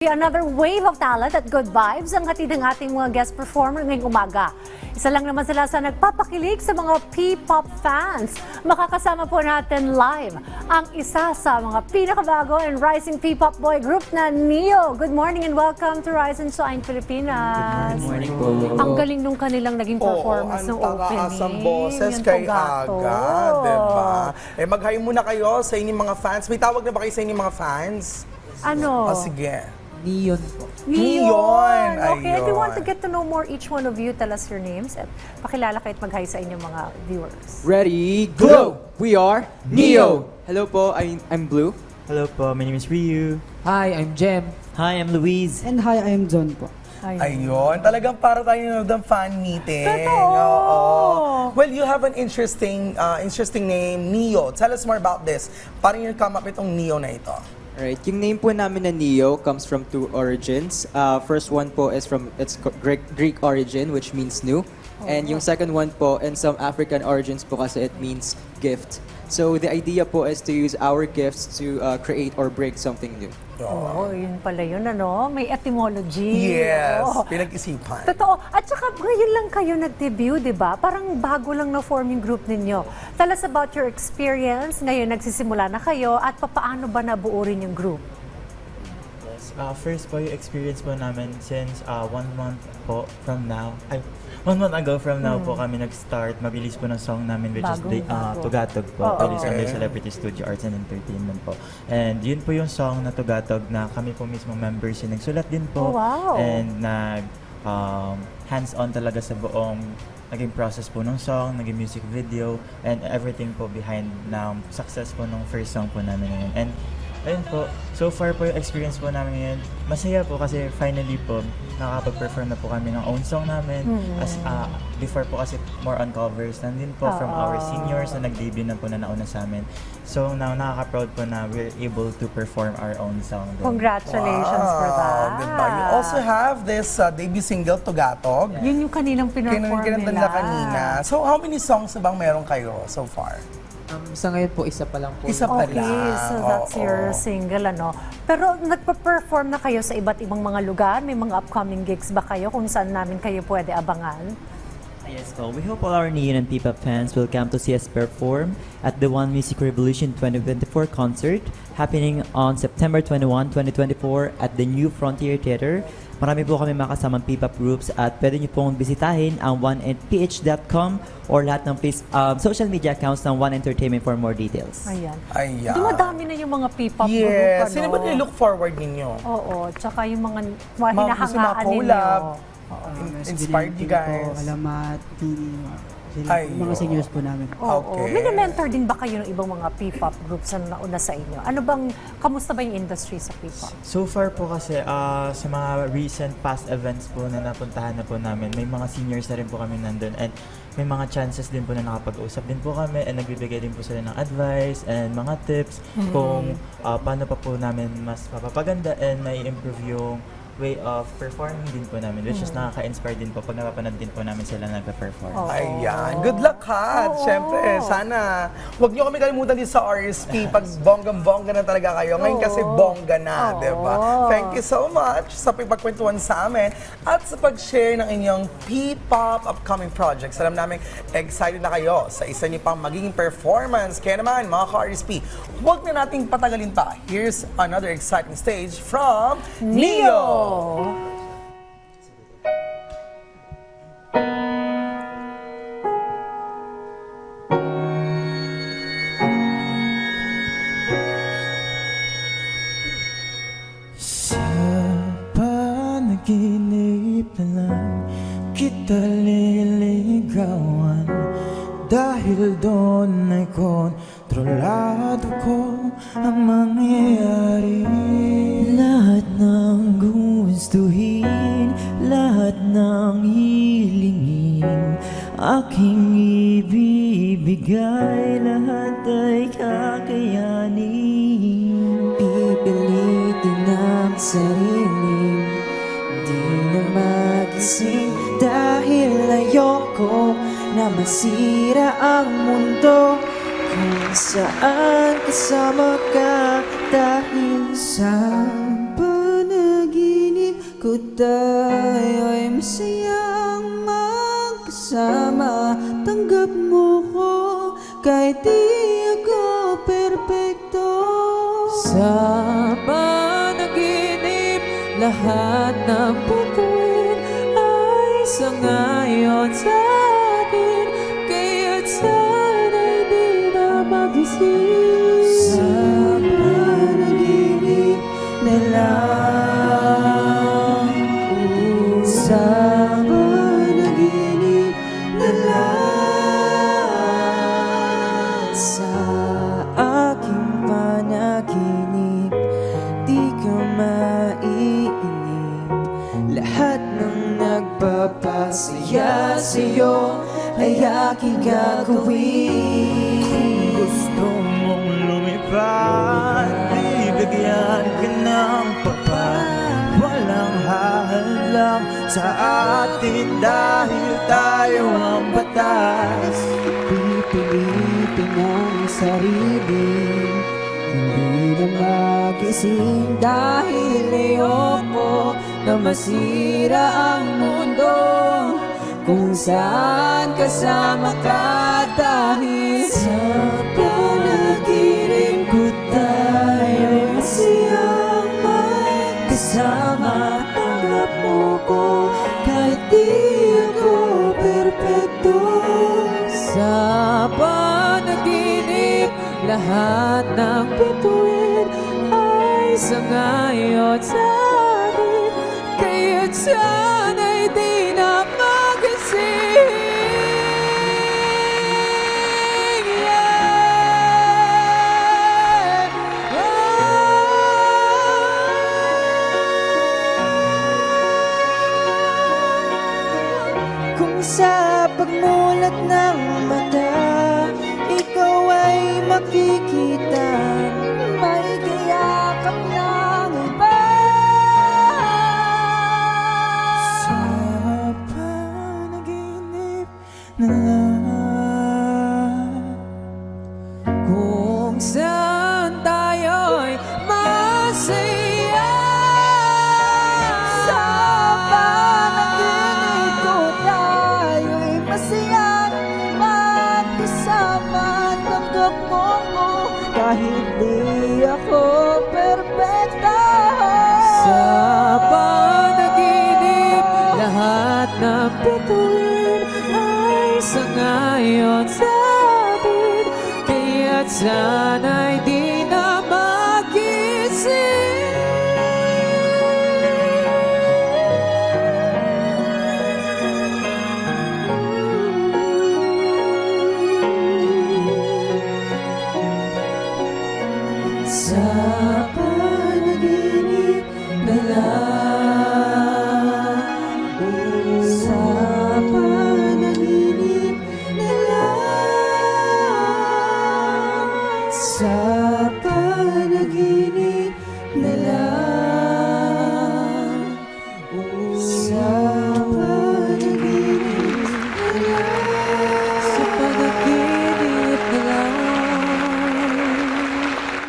Another wave of talent at good vibes ang hatid ng ating mga guest performer ngayong umaga. Isa lang naman sila sa nagpapakilig sa mga P-pop fans. Makakasama po natin live ang isa sa mga pinakabago and rising P-pop boy group na Neo. Good morning and welcome to Rise and Shine Pilipinas. Good morning po. Ang galing nung kanilang naging performance ng opening. Ang boses Yung kay Tugato. Aga, diba? Mag-hi muna kayo sa inyong mga fans. May tawag na ba kayo sa inyong mga fans? Ano? Sige. Neon po. Neon! Okay, if you want to Ayun. get to know more each one of you, tell us your names at pakilala kayo at mag-hi sa inyong mga viewers. Ready, go! We are Neo! Hello po, I'm Blue. Hello po, my name is Ryu. Hi, I'm Jem. Hi, I'm Louise. And hi, I am John po. Ayun, talagang para tayo ng fan meeting. Totoo! Oo. Well, you have an interesting name, Neo. Tell us more about this. Paano yung come up itong Neo na ito? Alright, yung name po namin na Neo comes from two origins. First one po is from its Greek origin, which means new. And yung second one po, in some African origins po kasi it means gift. So the idea po is to use our gifts to create or break something new. Oo, yun pala yun, ano? May etymology. Yes, Oo. pinag-isipan. Totoo. At saka ngayon lang kayo nag-debut, di ba? Parang bago lang na-form yung group ninyo. Tell us about your experience. Ngayon nagsisimula na kayo at paano ba nabuo rin yung group? Yes, first po yung experience po namin since 1 month po from now. 1 month ago from now po kami nag-start. Mabilis po ng song namin which is Bagong-bago. Tugatog po. Oo. Released under Celebrity Studio Arts and Entertainment po. And yun po yung song na Tugatog na kami po mismo members yung nagsulat din po. Oh, wow. And hands-on talaga sa buong naging process po ng song, naging music video, and everything po behind ng success po ng first song po namin ngayon. And ayun po, so far po yung experience po namin ngayon, masaya po kasi finally po, nakakapag-perform na po kami ng own song namin. As before po kasi more on covers, nandun po from our seniors na nag-debut na po na nauna sa amin. So now, nakaka-proud po na we're able to perform our own song. Din. Congratulations for that. Diba? You also have this debut single, Tugatog. Yun yung kaninang pinerform Kinanta nila. nila kanina. So, how many songs na bang meron kayo so far? Sa ngayon po, isa pa lang po. Isa pa Okay, lang. so that's Oo. your single, ano? Pero nagpa-perform na kayo sa iba't ibang mga lugar? May mga upcoming gigs ba kayo kung saan namin kayo pwede abangan? Yes, well, we hope all our Neon and P-pop fans will come to see us perform at the One Music Revolution 2024 concert happening on September 21, 2024 at the New Frontier Theater. Marami po kami makasamang P-pop groups at pwede niyo pong bisitahin ang oneandph.com or lahat ng social media accounts ng One Entertainment for more details. Ayan. Ayan. Dumadami na yung mga P-pop group, Yes. ano? Sino ba nilook forward ninyo? Oo, tsaka yung mga Mga gusto na hinahangaan ninyo. collab. Mas Inspired you Bilangkin guys. Po, Alamat, Tini, sila, Ay, mga oo. seniors po namin. Oo. Okay. May mentor din ba kayo ng ibang mga P-pop groups na nauna sa inyo? Ano bang, kamusta ba yung industry sa P-pop? So far po kasi sa mga recent past events po na napuntahan na po namin, may mga seniors na rin po kami nandun and may mga chances din po na nakapag-usap din po kami and nagbibigay din po sila ng advice and mga tips kung paano pa po namin mas mapapaganda and may improve yung way of performing din po namin which is nakaka-inspire din po pag napapanood din po namin sila nagpa-perform. Ayan. Good luck, Kat. Siyempre, sana huwag niyo kami kalimutan din sa RSP pag bonggang-bongga na talaga kayo. Ngayon kasi bongga na, di ba? Thank you so much sa pagpagkwentuhan sa amin at sa pag-share ng inyong P-pop upcoming projects. Alam namin, excited na kayo sa isa niyo pang magiging performance. Kaya naman, mga ka-RSP, huwag na nating patagalin pa. Here's another exciting stage from Neo! Sa panaginip na lang kita liligawan dahil doon ay kontrolado ko ang mangyayari. Lahat ng gustuhin, lahat ng hilingin, aking ibibigay, lahat ay kakayanin. Pipilitin ang sarili, di na magising dahil ayoko na masira ang mundo kung saan kasama ka dahil sa panaginip. Kung tayo'y masayang magkasama, tanggap mo ko kahit di ako perpekto. Sa panaginip, lahat ng bituin ay sangayon sa akin, kaya't sana'y di na magising. Sa panaginip na lang, sa panaginip na lang, sa aking panaginip di ka maiinip. Lahat ng nagpapasaya sa'yo ay aking gagawin. Gusto mong lumipad, bibigyan ka ng papat. Walang hahadlang sa atin dahil tayo ang batas. Pipilitin ang sarili, hindi na magising dahil ayoko na masira ang mundo kung saan kasama ka. Dahil sa panaginip ko tayo'y masayang magkasama, tanggap mo ko kahit di ako perpekto. Sa panaginip, lahat ng bituin ay sangayon sa akin, kaya't sana'y di na magising. Kung sa pagmulat ng mata, ikaw ay makikita, may kayakap ng iba. Sa panaginip na lang, Kung saan tayo'y masaya. Sa panaginip ko tayo'y masayang magkasama, tanggap mo ko kahit di ako perpekto. Sa panaginip, lahat ng bituin ay sangayon sa atin, kaya't sana'y di na magising. Sa